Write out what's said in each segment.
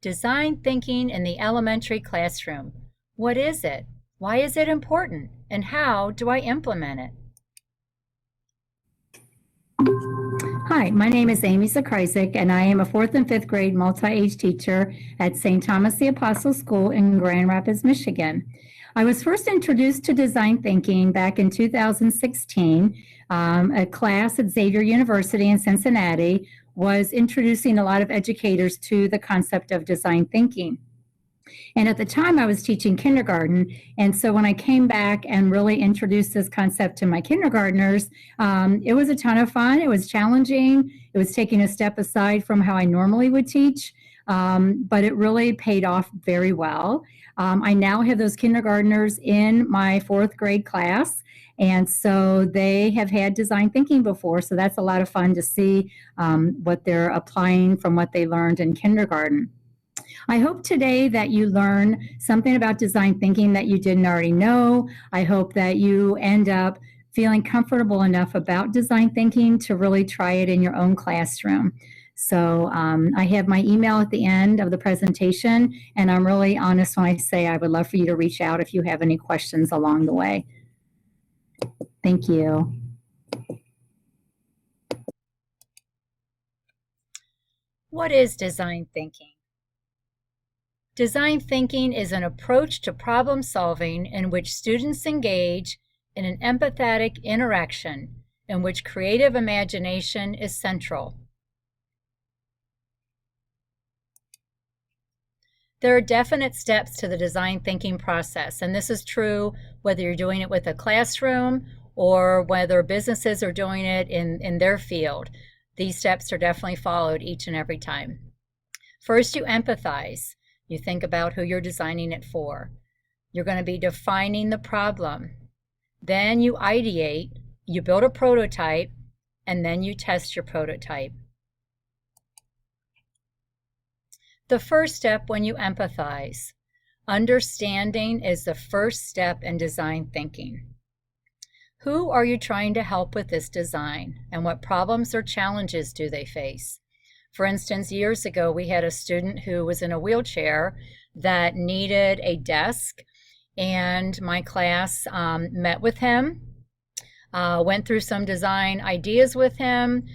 Design thinking in the elementary classroom. What is it? Why is it important? And how do I implement it? Hi, my name is Amy Zakryzik, and I am a 4th and 5th grade multi-age teacher at St. Thomas the Apostle School in Grand Rapids, Michigan. I was first introduced to design thinking back in 2016. A class at Xavier University in Cincinnati was introducing a lot of educators to the concept of design thinking. And at the time, I was teaching kindergarten. And so when I came back and really introduced this concept to my kindergartners, it was a ton of fun. It was challenging. It was taking a step aside from how I normally would teach, but it really paid off very well. I now have those kindergartners in my 4th grade class. And so they have had design thinking before. So that's a lot of fun to see what they're applying from what they learned in kindergarten. I hope today that you learn something about design thinking that you didn't already know. I hope that you end up feeling comfortable enough about design thinking to really try it in your own classroom. So I have my email at the end of the presentation, and I'm really honest when I say I would love for you to reach out if you have any questions along the way. Thank you. What is design thinking? Design thinking is an approach to problem solving in which students engage in an empathetic interaction in which creative imagination is central. There are definite steps to the design thinking process, and this is true whether you're doing it with a classroom or whether businesses are doing it in their field. These steps are definitely followed each and every time. First, you empathize. You think about who you're designing it for. You're going to be defining the problem. Then you ideate, you build a prototype, and then you test your prototype. The first step when you empathize. Understanding is the first step in design thinking. Who are you trying to help with this design, and what problems or challenges do they face? For instance, years ago, we had a student who was in a wheelchair that needed a desk, and my class met with him, went through some design ideas with him.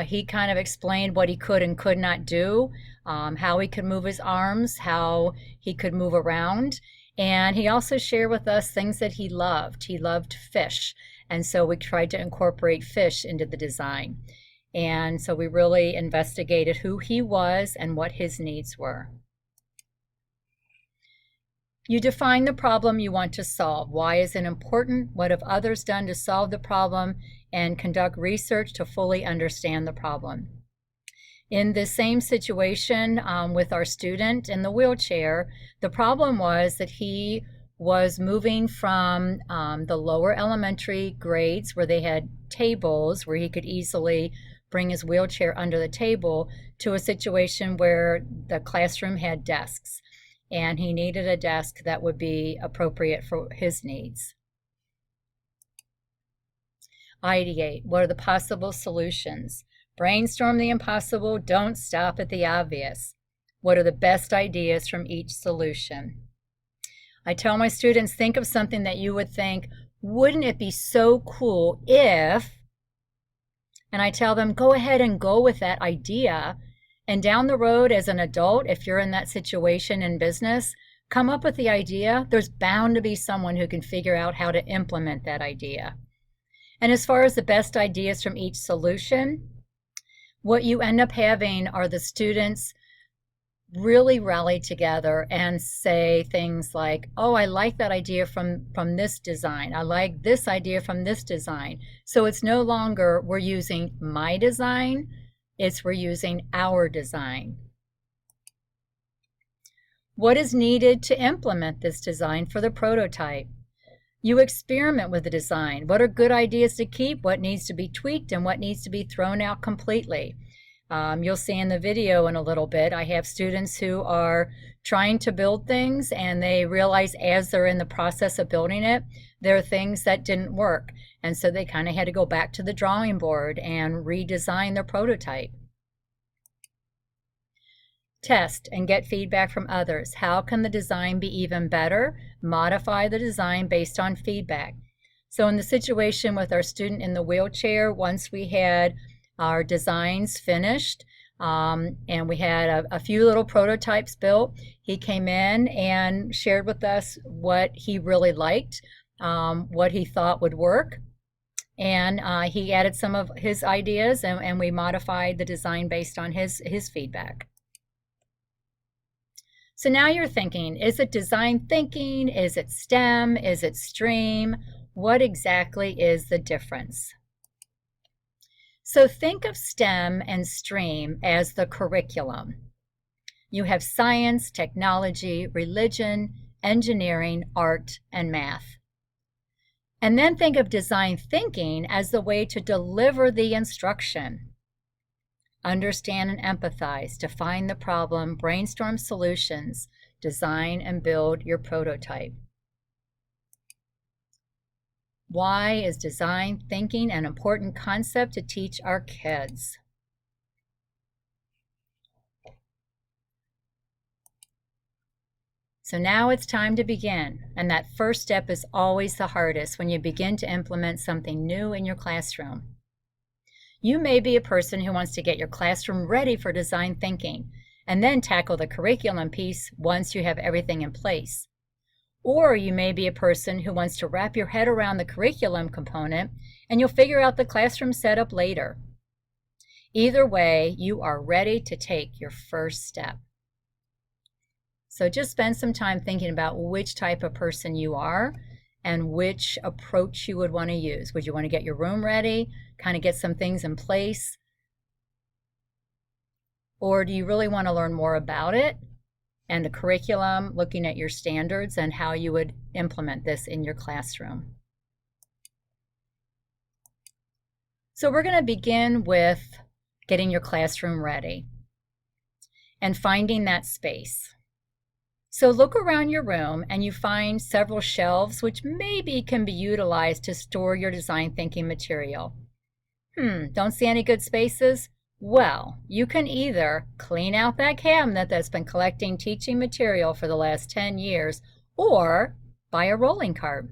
He kind of explained what he could and could not do, how he could move his arms, how he could move around. And he also shared with us things that he loved. He loved fish, and so we tried to incorporate fish into the design. And so we really investigated who he was and what his needs were. You define the problem you want to solve. Why is it important? What have others done to solve the problem? And conduct research to fully understand the problem. In the same situation with our student in the wheelchair, the problem was that he was moving from the lower elementary grades where they had tables where he could easily bring his wheelchair under the table to a situation where the classroom had desks, and he needed a desk that would be appropriate for his needs. Ideate. What are the possible solutions? Brainstorm the impossible. Don't stop at the obvious. What are the best ideas from each solution? I tell my students, think of something that you would think, wouldn't it be so cool if, and I tell them, go ahead and go with that idea. And down the road as an adult, if you're in that situation in business, come up with the idea. There's bound to be someone who can figure out how to implement that idea. And as far as the best ideas from each solution, what you end up having are the students really rally together and say things like, oh, I like that idea from this design. I like this idea from this design. So it's no longer we're using my design, it's we're using our design. What is needed to implement this design for the prototype? You experiment with the design. What are good ideas to keep? What needs to be tweaked and what needs to be thrown out completely? You'll see in the video in a little bit, I have students who are trying to build things and they realize as they're in the process of building it, there are things that didn't work. And so they kind of had to go back to the drawing board and redesign their prototype. Test and get feedback from others. How can the design be even better? Modify the design based on feedback. So in the situation with our student in the wheelchair, once we had our designs finished, and we had a few little prototypes built, he came in and shared with us what he really liked, what he thought would work. And he added some of his ideas, and we modified the design based on his feedback. So now you're thinking, is it design thinking? Is it STEM? Is it STREAM? What exactly is the difference? So think of STEM and STREAM as the curriculum. You have science, technology, religion, engineering, art, and math. And then think of design thinking as the way to deliver the instruction. Understand and empathize, define the problem, brainstorm solutions, design and build your prototype. Why is design thinking an important concept to teach our kids? So now it's time to begin, and that first step is always the hardest when you begin to implement something new in your classroom. You may be a person who wants to get your classroom ready for design thinking and then tackle the curriculum piece once you have everything in place. Or you may be a person who wants to wrap your head around the curriculum component and you'll figure out the classroom setup later. Either way, you are ready to take your first step. So just spend some time thinking about which type of person you are and which approach you would want to use. Would you want to get your room ready, kind of get some things in place? Or do you really want to learn more about it and the curriculum, looking at your standards and how you would implement this in your classroom? So we're going to begin with getting your classroom ready and finding that space. So look around your room and you find several shelves which maybe can be utilized to store your design thinking material. Don't see any good spaces? Well, you can either clean out that cabinet that's been collecting teaching material for the last 10 years or buy a rolling cart.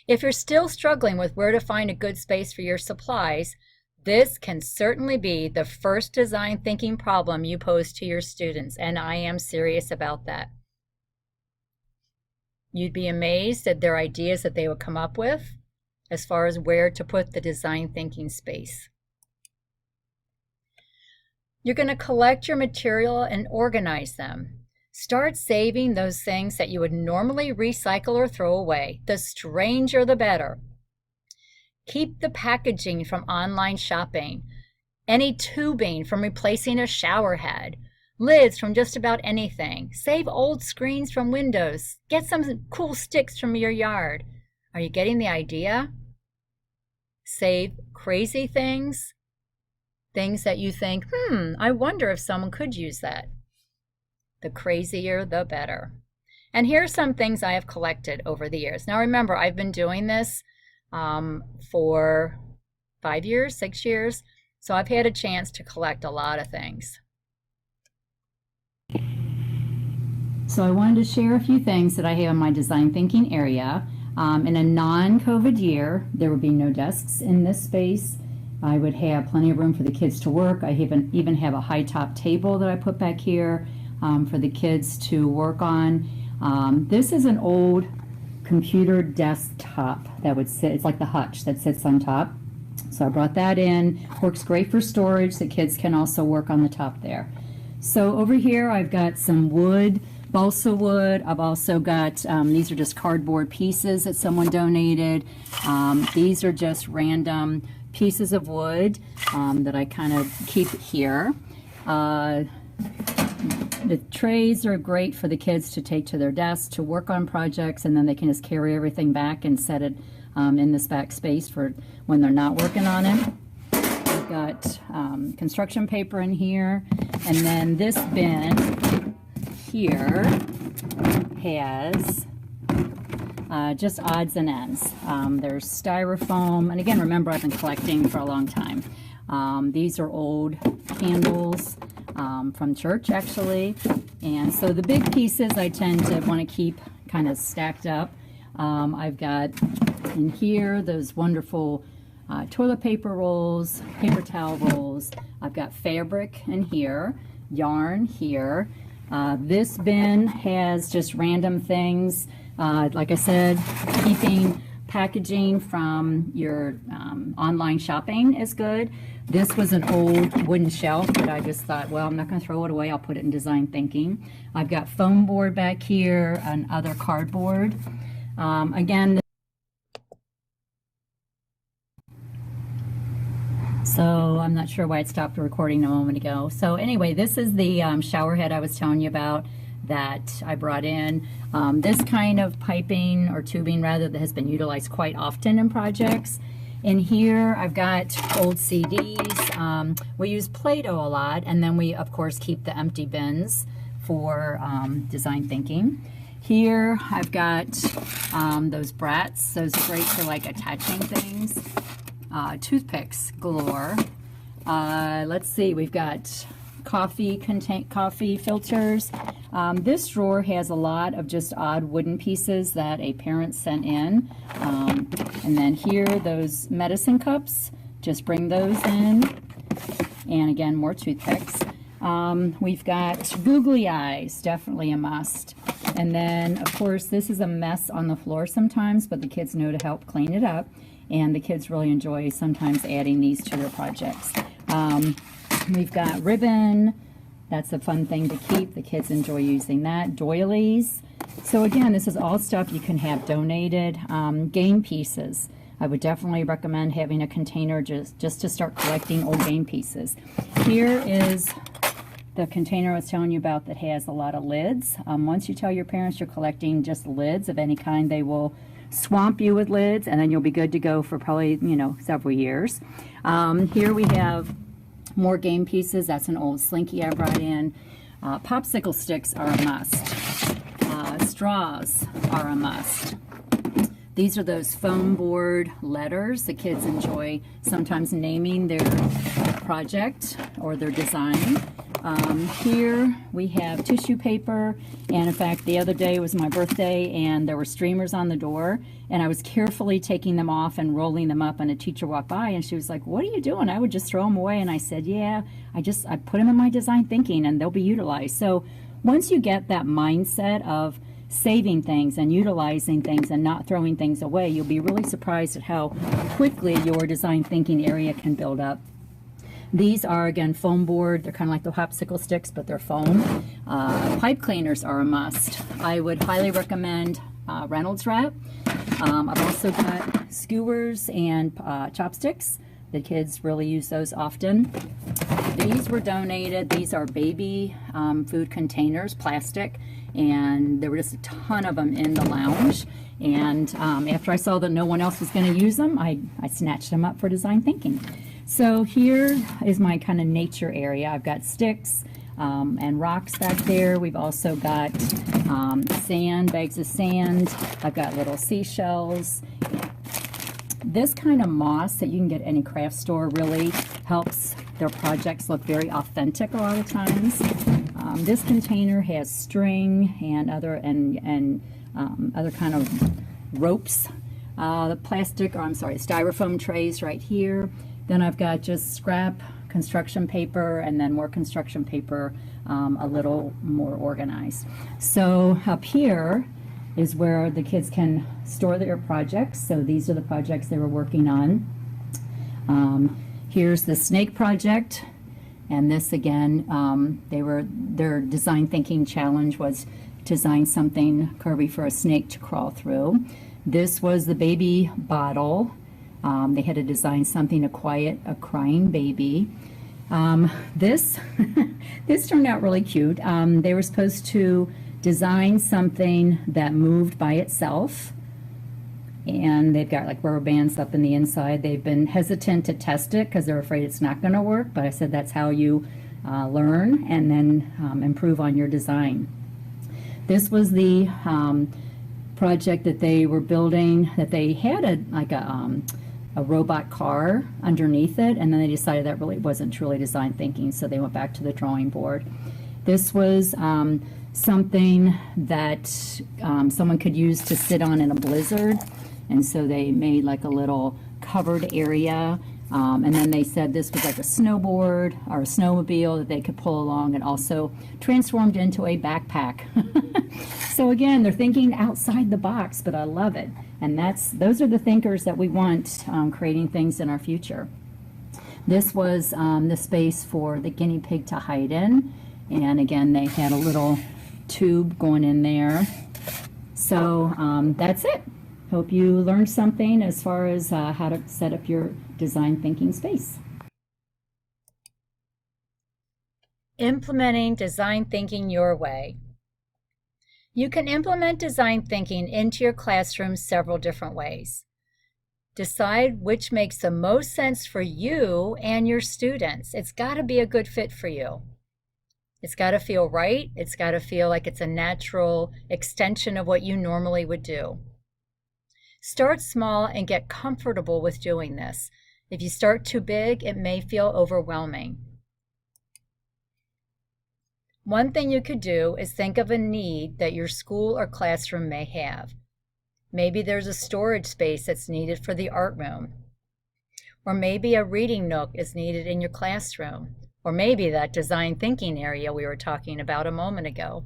If you're still struggling with where to find a good space for your supplies, this can certainly be the first design thinking problem you pose to your students, and I am serious about that. You'd be amazed at their ideas that they would come up with as far as where to put the design thinking space. You're going to collect your material and organize them. Start saving those things that you would normally recycle or throw away. The stranger, the better. Keep the packaging from online shopping, any tubing from replacing a shower head, lids from just about anything. Save old screens from windows. Get some cool sticks from your yard. Are you getting the idea? Save crazy things, things that you think, I wonder if someone could use that. The crazier, the better. And here are some things I have collected over the years. Now remember, I've been doing this for 5 years, 6 years. So I've had a chance to collect a lot of things. So I wanted to share a few things that I have in my design thinking area. In a non-COVID year, there would be no desks in this space. I would have plenty of room for the kids to work. I even have a high top table that I put back here for the kids to work on. This is an old computer desktop that would sit, it's like the hutch that sits on top. So I brought that in. Works great for storage. The kids can also work on the top there. So over here I've got some wood, balsa wood. I've also got, these are just cardboard pieces that someone donated. These are just random pieces of wood that I kind of keep here. The trays are great for the kids to take to their desks to work on projects, and then they can just carry everything back and set it in this back space for when they're not working on it. We've got construction paper in here, and then this bin here has just odds and ends. There's styrofoam, and again, remember I've been collecting for a long time. These are old candles. from church actually. And so the big pieces I tend to want to keep kind of stacked up. I've got in here those wonderful toilet paper rolls, paper towel rolls. I've got fabric in here, yarn here. This bin has just random things. Like I said, keeping packaging from your online shopping is good. This was an old wooden shelf that I just thought, well, I'm not going to throw it away. I'll put it in design thinking. I've got foam board back here and other cardboard. Again, so I'm not sure why it stopped recording a moment ago. So anyway, this is the shower head I was telling you about that I brought in. This kind of piping or tubing rather that has been utilized quite often in projects. In here I've got old CDs. We use Play-Doh a lot, and then we of course keep the empty bins for design thinking. Here I've got those brats. Those are great for like attaching things. Toothpicks galore. Let's see, we've got coffee filters. This drawer has a lot of just odd wooden pieces that a parent sent in. And then here, those medicine cups, just bring those in. And again, more toothpicks. We've got googly eyes, definitely a must. And then, of course, this is a mess on the floor sometimes, but the kids know to help clean it up. And the kids really enjoy sometimes adding these to their projects. We've got ribbon. That's a fun thing to keep. The kids enjoy using that. Doilies. So again, this is all stuff you can have donated. Game pieces. I would definitely recommend having a container just to start collecting old game pieces. Here is the container I was telling you about that has a lot of lids. Once you tell your parents you're collecting just lids of any kind, they will swamp you with lids, and then you'll be good to go for probably, several years. Here we have more game pieces. That's an old Slinky I brought in. Popsicle sticks are a must. Straws are a must. These are those foam board letters. The kids enjoy sometimes naming their project or their design. Here we have tissue paper, and in fact the other day was my birthday and there were streamers on the door, and I was carefully taking them off and rolling them up, and a teacher walked by and she was like, "What are you doing?" I would just throw them away, and I said, "Yeah, I put them in my design thinking and they'll be utilized." So once you get that mindset of saving things and utilizing things and not throwing things away, you'll be really surprised at how quickly your design thinking area can build up. These are, again, foam board. They're kind of like the popsicle sticks, but they're foam. Pipe cleaners are a must. I would highly recommend Reynolds Wrap. I've also got skewers and chopsticks. The kids really use those often. These were donated. These are baby food containers, plastic, and there were just a ton of them in the lounge. And after I saw that no one else was going to use them, I snatched them up for design thinking. So here is my kind of nature area. I've got sticks and rocks back there. We've also got sand, bags of sand. I've got little seashells. This kind of moss that you can get at any craft store really helps their projects look very authentic a lot of times. This container has string and other kind of ropes. The styrofoam trays right here. Then I've got just scrap construction paper and then more construction paper, a little more organized. So up here is where the kids can store their projects. So these are the projects they were working on. Here's the snake project. And this again, their design thinking challenge was design something, Kirby, for a snake to crawl through. This was the baby bottle. They had to design something to quiet a crying baby. This turned out really cute. They were supposed to design something that moved by itself, and they've got like rubber bands up in the inside. They've been hesitant to test it because they're afraid it's not going to work, but I said that's how you learn and then improve on your design. This was the project that they were building, that they had a robot car underneath it, and then they decided that really wasn't truly design thinking, so they went back to the drawing board. This was something that someone could use to sit on in a blizzard, and so they made like a little covered area, and then they said this was like a snowboard or a snowmobile that they could pull along, and also transformed into a backpack. So again, they're thinking outside the box, but I love it. And those are the thinkers that we want creating things in our future. This was the space for the guinea pig to hide in. And again, they had a little tube going in there. So that's it. Hope you learned something as far as how to set up your design thinking space. Implementing design thinking your way. You can implement design thinking into your classroom several different ways. Decide which makes the most sense for you and your students. It's got to be a good fit for you. It's got to feel right. It's got to feel like it's a natural extension of what you normally would do. Start small and get comfortable with doing this. If you start too big, it may feel overwhelming. One thing you could do is think of a need that your school or classroom may have. Maybe there's a storage space that's needed for the art room. Or maybe a reading nook is needed in your classroom. Or maybe that design thinking area we were talking about a moment ago.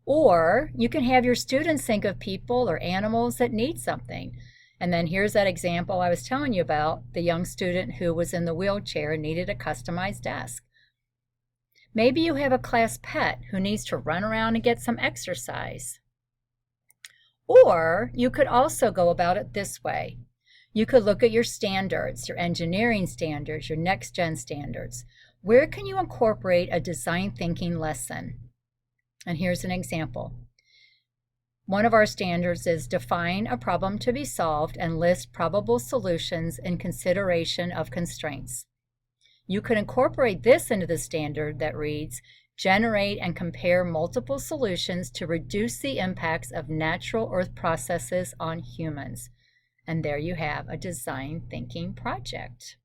Or you can have your students think of people or animals that need something. And then here's that example I was telling you about, the young student who was in the wheelchair and needed a customized desk. Maybe you have a class pet who needs to run around and get some exercise. Or you could also go about it this way. You could look at your standards, your engineering standards, your next-gen standards. Where can you incorporate a design thinking lesson? And here's an example. One of our standards is define a problem to be solved and list probable solutions in consideration of constraints. You could incorporate this into the standard that reads, generate and compare multiple solutions to reduce the impacts of natural earth processes on humans. And there you have a design thinking project.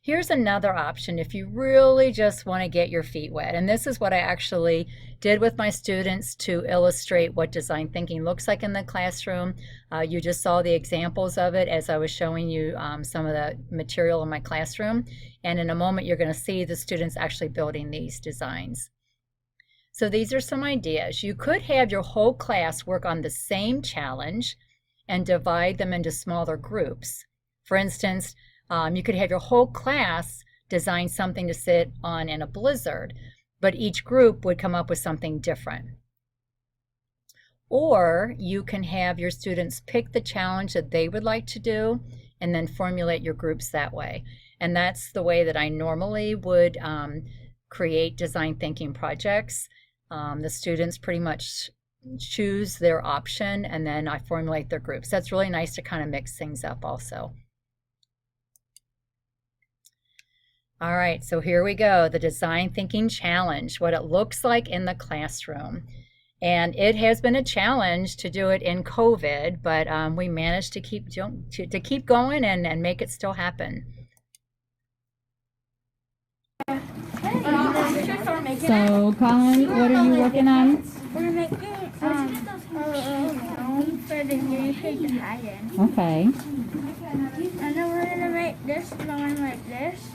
Here's another option if you really just want to get your feet wet. And this is what I actually did with my students to illustrate what design thinking looks like in the classroom. You just saw the examples of it as I was showing you some of the material in my classroom. And in a moment, you're going to see the students actually building these designs. So these are some ideas. You could have your whole class work on the same challenge and divide them into smaller groups. For instance, you could have your whole class design something to sit on in a blizzard, but each group would come up with something different. Or you can have your students pick the challenge that they would like to do and then formulate your groups that way. And that's the way that I normally would create design thinking projects. The students pretty much choose their option and then I formulate their groups. That's really nice to kind of mix things up also. All right, so here we go, the design thinking challenge, what it looks like in the classroom. And it has been a challenge to do it in COVID, but we managed to keep going and make it still happen. So, Colin, what are you working on? We're making a room for the guinea pig to hide in. Okay. And then we're gonna make this going like this,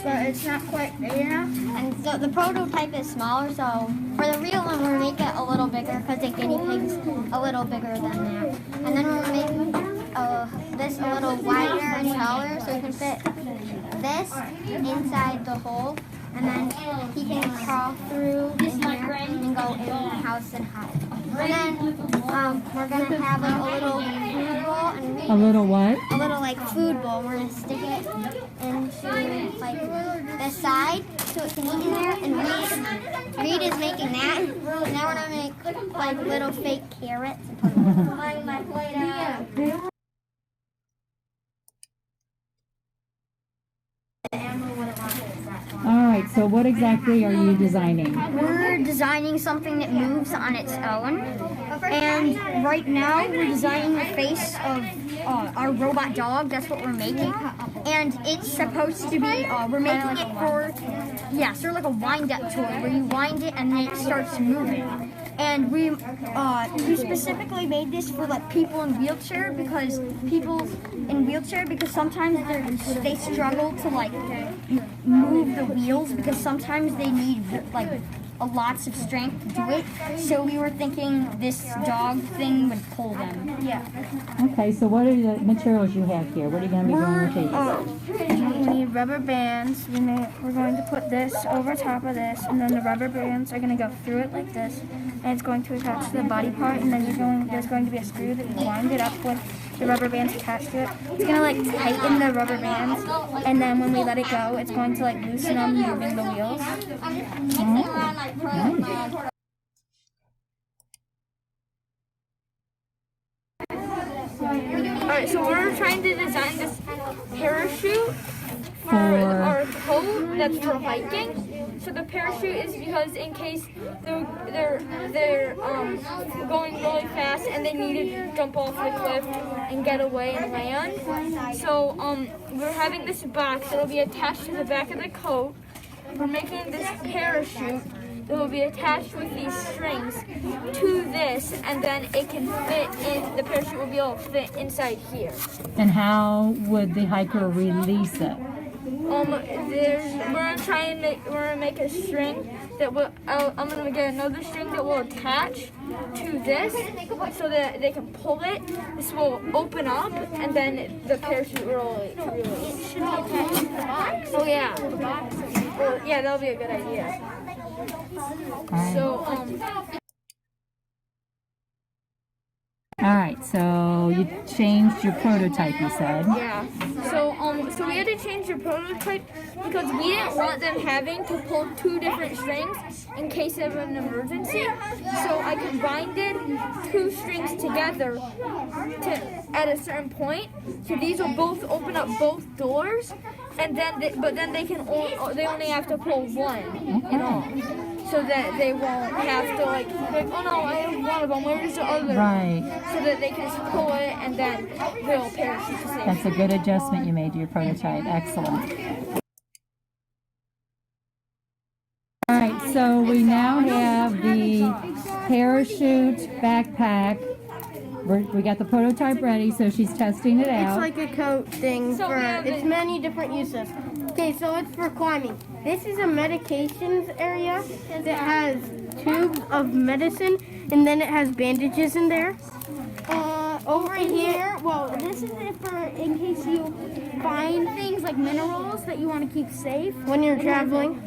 but it's not quite big enough. And so the prototype is smaller, so for the real one we're making it a little bigger because the guinea pig's a little bigger than that. And then we're making this a little wider and taller so we can fit this inside the hole. And then he can crawl through in here and go in the house and hide. And then we're going to have like a little food bowl. And A little what? a little like food bowl. We're going to stick it into like the side so it can eat in there. And Reed is making that. And now we're going to make like little fake carrots. All right, So what exactly are you designing? We're designing something that moves on its own. And right now we're designing the face of our robot dog. That's what we're making. And it's supposed to be, we're making it for, yeah, sort of like a wind-up toy where you wind it and then it starts moving. And we specifically made this for like people in wheelchair because sometimes they struggle to like move the wheels because sometimes they need like lots of strength to do it. So we were thinking this dog thing would pull them. Yeah. Okay, so what are the materials you have here? What are you going to be doing with these? We need rubber bands. We're going to put this over top of this, and then the rubber bands are going to go through it like this, and it's going to attach to the body part, and then there's going to be a screw that you wind it up with the rubber bands attached to it. It's going to like tighten the rubber bands, and then when we let it go, it's going to like loosen them, moving the wheels. Alright, so we're trying to design this parachute for our coat that's for hiking. So the parachute is because in case they're going really fast and they need to jump off the cliff and get away and land. So we're having this box that will be attached to the back of the coat. We're making this parachute that will be attached with these strings to this, and then it can fit in, the parachute will be able to fit inside here. And how would the hiker release it? We're gonna make a string that will, I'm gonna get another string that will attach to this so that they can pull it. This will open up and then the parachute will release. It should be attached to the box. Oh yeah. Well, yeah, that'll be a good idea. So, All right, so you changed your prototype, you said. yeah. So we had to change the prototype because we didn't want them having to pull two different strings in case of an emergency. So I combined two strings together at a certain point. So these will both open up both doors, and then they only have to pull one in all. So that they won't have to like, oh no, I have one of them, where's the other? Right. So that they can just pull it and then they'll parachute to safety. That's a good adjustment you made to your prototype. Excellent. All right, so we now have the parachute backpack. We got the prototype ready, so she's testing it out. It's like a coat thing it's many different uses. Okay, so it's for climbing. This is a medications area that has tubes of medicine, and then it has bandages in there. Over here, well, this is it for in case you find things like minerals that you want to keep safe when you're traveling.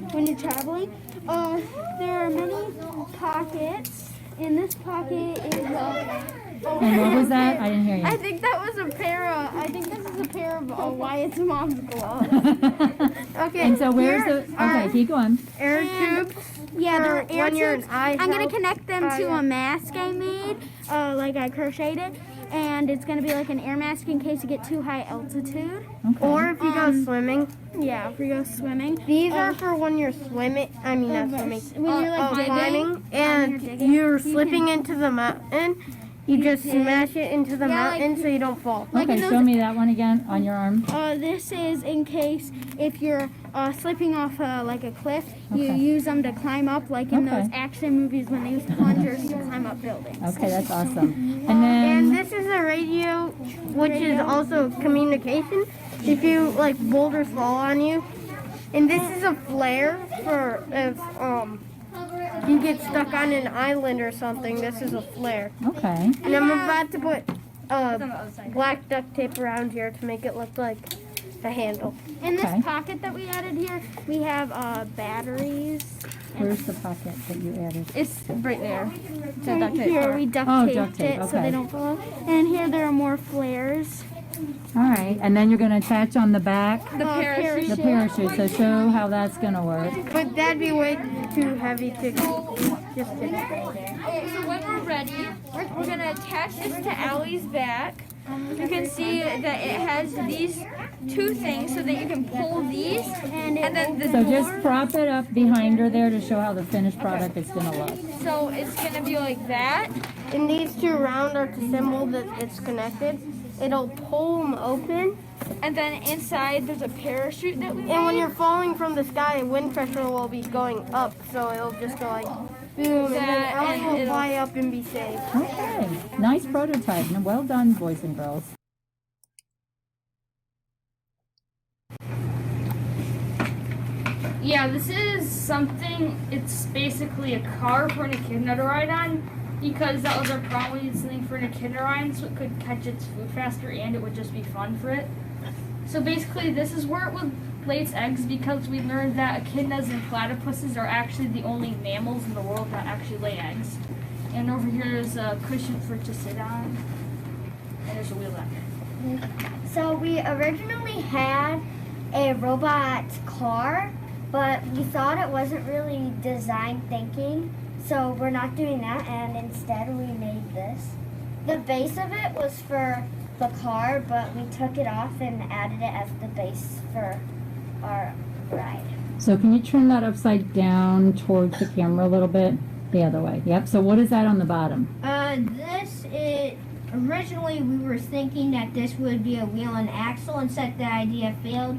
There are many pockets. In this pocket is And what was that? I didn't hear you. I think that was a pair of. I think this is a pair of Wyatt's mom's gloves. Okay. And so where's the? Okay, keep going. Air tubes? Yeah, they're air when you're in tubes. eye I'm gonna health. connect them to a mask I made, like I crocheted it, and it's gonna be like an air mask in case you get too high altitude. Okay. Or if you go swimming. Yeah, if we go swimming. These are for when you're swimming. I mean, not swimming. When you're like digging, climbing, and you're slipping into the mountain. You just smash it into the mountain so you don't fall. Okay, show me that one again on your arm. This is in case if you're slipping off like a cliff, you Okay. use them to climb up, like in Okay. those action movies when they use plungers to climb up buildings. Okay, that's awesome. And And then this is a radio, which is also communication. If you like boulders fall on you, and this is a flare for if you get stuck on an island or something. This is a flare. okay. And I'm about to put black duct tape around here to make it look like a handle. In this Okay. pocket that we added here, we have batteries. Where's the pocket that you added? It's right there. And here we duct Oh, taped duct tape, it so okay. they don't fall. And here there are more flares. All right, and then you're going to attach on the back The parachute. the parachute. So show how that's going to work. But that'd be way too heavy to just Okay, so when we're ready, we're gonna attach this to Allie's back. you can see that it has these two things so that you can pull these, and then the So door. just prop it up behind her there to show how the finished product is going to look. So it's gonna be like that. And these two round are to symbol that it's connected. It'll pull them open. And then inside there's a parachute that we And when made. you're falling from the sky, wind pressure will be going up, so it'll just go like boom, and then That, Ellie and will it'll- fly up and be safe. Okay, nice prototype. And well done, boys and girls. Yeah, this is something, it's basically a car for an echidna to ride on, because that was our problem. We needed something for an echidna to ride on so it could catch its food faster and it would just be fun for it. So basically this is where it would lay its eggs, because we learned that echidnas and platypuses are actually the only mammals in the world that actually lay eggs. And over here is a cushion for it to sit on, and there's a wheel back there. So we originally had a robot car, but we thought it wasn't really design thinking, so we're not doing that, and instead we made this. The base of it was for the car, but we took it off and added it as the base for our ride. So can you turn that upside down towards the camera a little bit? The other way. Yep. So what is that on the bottom? This is originally we were thinking that this would be a wheel and axle, and said the idea failed.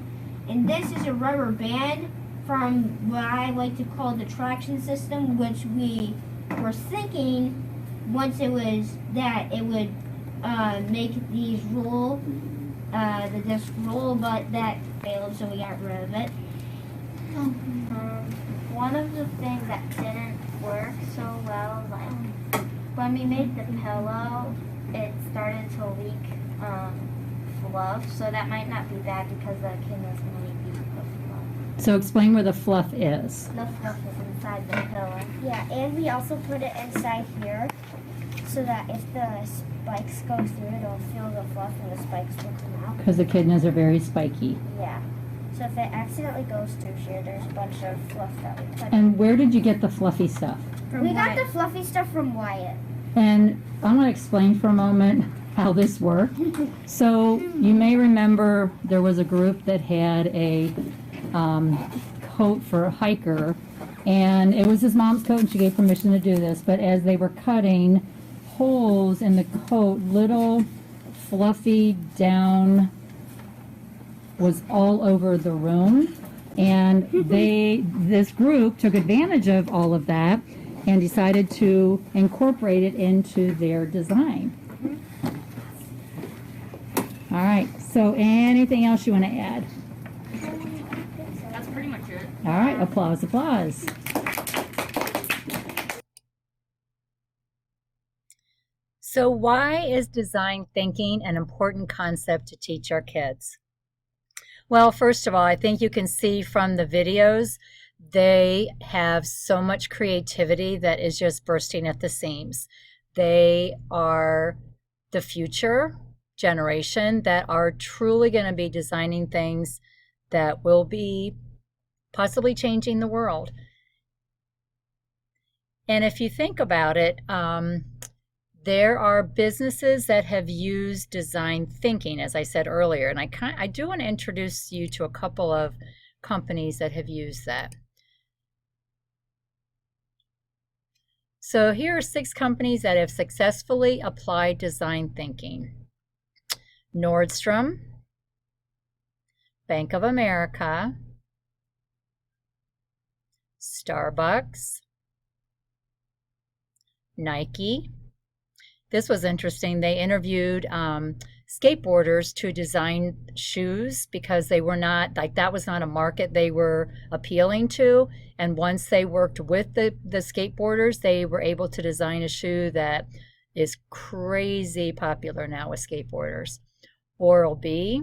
And this is a rubber band from what I like to call the traction system, which we were thinking once it was that it would make these roll, the disc roll, but that failed, so we got rid of it. One of the things that didn't work so well, like when we made the pillow, it started to leak fluff, so that might not be bad because the echidnas might be the fluff. So explain where the fluff is. The fluff is inside the pillow. Yeah, and we also put it inside here so that if the spikes go through, it'll feel the fluff and the spikes will come out. Because echidnas are very spiky. Yeah. So if it accidentally goes through here, there's a bunch of fluff that we put And where did you get the fluffy stuff? in. We got the fluffy stuff from Wyatt. And I want to explain for a moment how this worked. So you may remember there was a group that had a coat for a hiker, and it was his mom's coat, and she gave permission to do this. But as they were cutting holes in the coat, little fluffy down was all over the room, and this group took advantage of all of that and decided to incorporate it into their design. All right, so anything else you want to add? That's pretty much it. All right, applause, applause. So why is design thinking an important concept to teach our kids? Well, first of all, I think you can see from the videos, they have so much creativity that is just bursting at the seams. They are the future generation that are truly going to be designing things that will be possibly changing the world. And if you think about it, there are businesses that have used design thinking, as I said earlier, and I do want to introduce you to a couple of companies that have used that. So here are 6 companies that have successfully applied design thinking. Nordstrom, Bank of America, Starbucks, Nike. This was interesting. They interviewed skateboarders to design shoes because they were not, like, that was not a market they were appealing to. And once they worked with the skateboarders, they were able to design a shoe that is crazy popular now with skateboarders. Oral-B,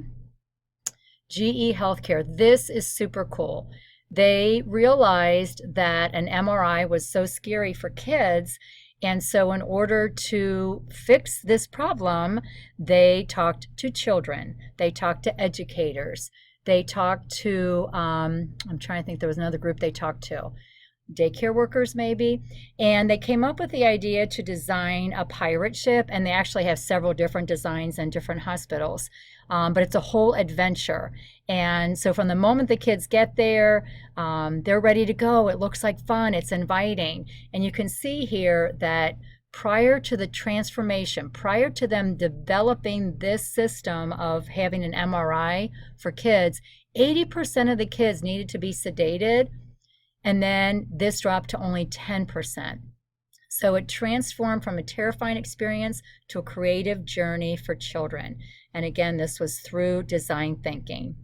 GE Healthcare. This is super cool. They realized that an MRI was so scary for kids, and so in order to fix this problem, they talked to children, they talked to educators, they talked to, I'm trying to think, there was another group they talked to. daycare workers maybe, and they came up with the idea to design a pirate ship, and they actually have several different designs in different hospitals, but it's a whole adventure. And so from the moment the kids get there, they're ready to go. It looks like fun, it's inviting, and you can see here that prior to the transformation, prior to them developing this system of having an MRI for kids, 80% of the kids needed to be sedated, and then this dropped to only 10%. So it transformed from a terrifying experience to a creative journey for children. And again, this was through design thinking.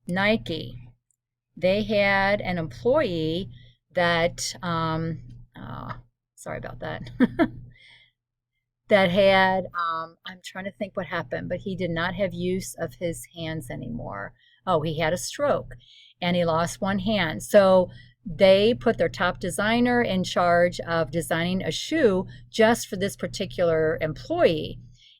Nike, they had an employee that, sorry about that, that had, I'm trying to think what happened, but he did not have use of his hands anymore. Oh, he had a stroke and he lost one hand. So they put their top designer in charge of designing a shoe just for this particular employee.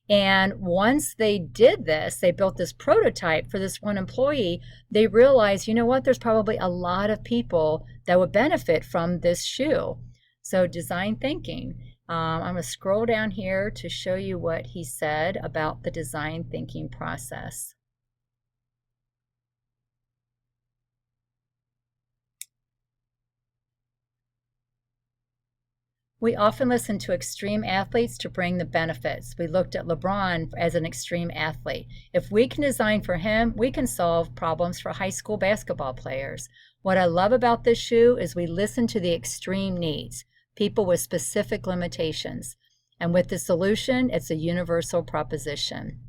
And once they did this, they built this prototype for this one employee, they realized, you know what, there's probably a lot of people that would benefit from this shoe. So design thinking. I'm going to scroll down here to show you what he said about the design thinking process. We often listen to extreme athletes to bring the benefits. We looked at LeBron as an extreme athlete. If we can design for him, we can solve problems for high school basketball players. What I love about this shoe is we listen to the extreme needs, people with specific limitations. And with the solution, it's a universal proposition.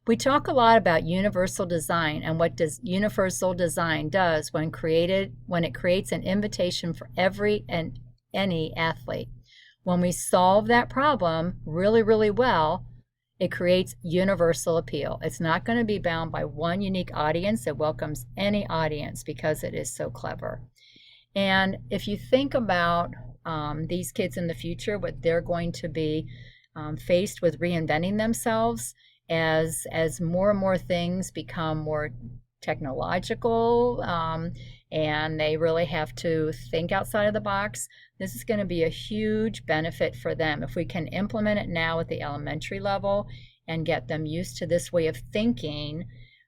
We talk a lot about universal design and what does universal design does when it creates an invitation for every and any athlete. When we solve that problem really, really well, it creates universal appeal. It's not going to be bound by one unique audience. It welcomes any audience because it is so clever. And if you think about these kids in the future, what they're going to be faced with reinventing themselves as more and more things become more technological, and they really have to think outside of the box. This is going to be a huge benefit for them if we can implement it now at the elementary level and get them used to this way of thinking,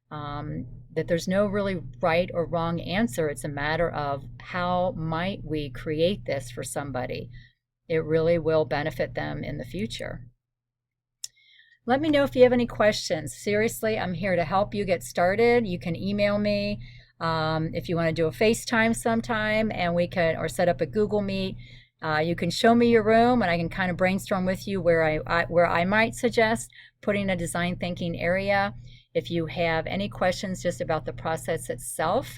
that there's no really right or wrong answer. It's a matter of how might we create this for somebody. It really will benefit them in the future. Let me know if you have any questions. Seriously, I'm here to help you get started. You can email me if you want to do a FaceTime sometime, and we can, or set up a Google Meet. You can show me your room, and I can kind of brainstorm with you where I might suggest putting a design thinking area. If you have any questions just about the process itself,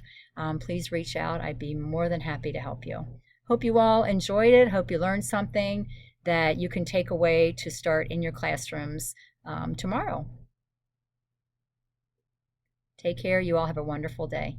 please reach out. I'd be more than happy to help you. Hope you all enjoyed it. Hope you learned something that you can take away to start in your classrooms tomorrow. Take care. You all have a wonderful day.